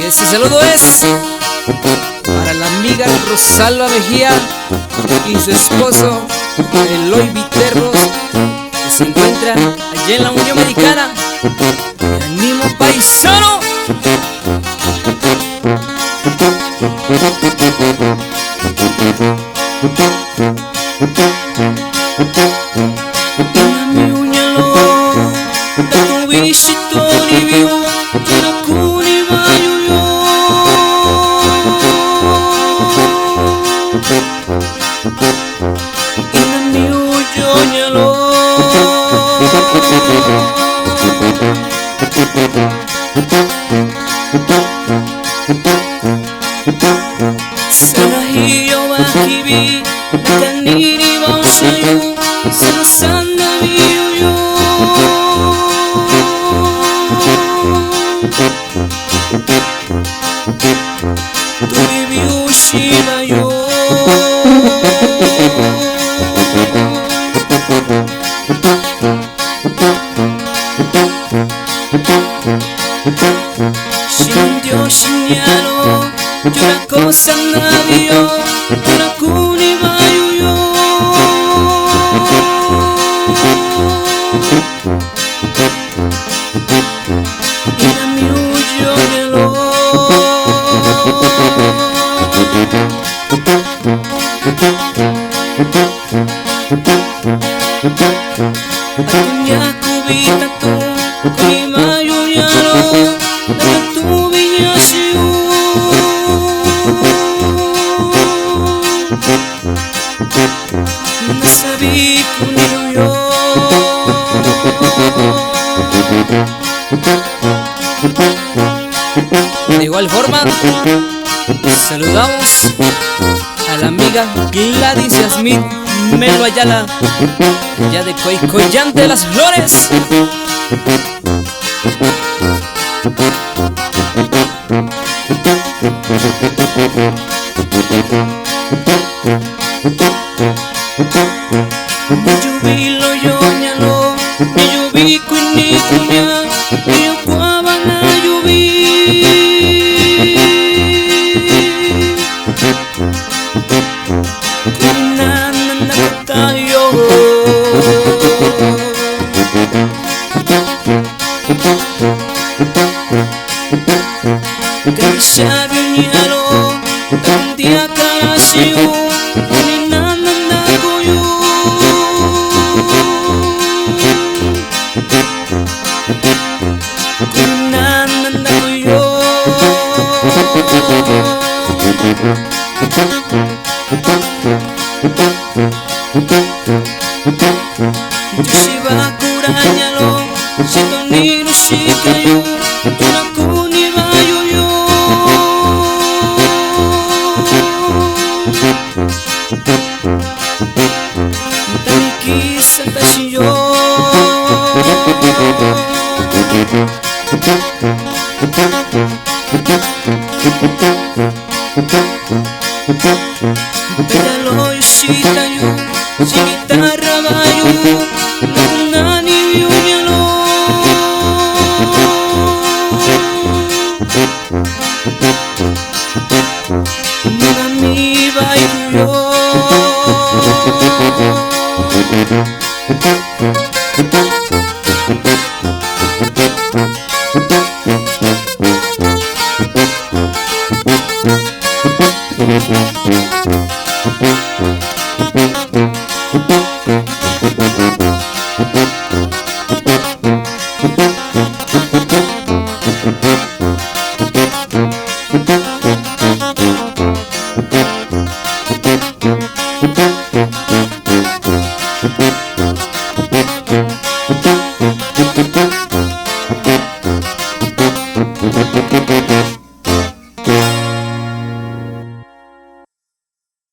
Y este saludo es para la amiga Rosalba Mejía y su esposo Eloy Viterros, que se encuentra allá en la Unión Americana. ¡Te animo, paisano! Sanahiyo wakibi kanini bausayu sanasana biyo tuibi ushimayo Shindio shinyaro Yurako sanadio Yuraku ni bayuyo Inami uyo gelo Akunya kubita tu Kuimayu yaro Nakatu binyashiu Nasabi kuniyo De igual forma, saludamos a la amiga Gladys Yasmín Melo Ayala, ya de Coycoyán de las Flores. Miyubilo yoñalo Miyubi kuni kunya Miyukwaba na yubi Kunana nakatayo Ganshabi nyalo Kandia karashiu Kuninana nakuyu Kunana nakuyo Yushiba kuranyalo Shitoni nushikayu Yuraku ni bayuyo Taniki satashiyo Tayalo yoshitayu Shigitarra bayu Nakunani yuyalo Nagami bayuyo Thank you.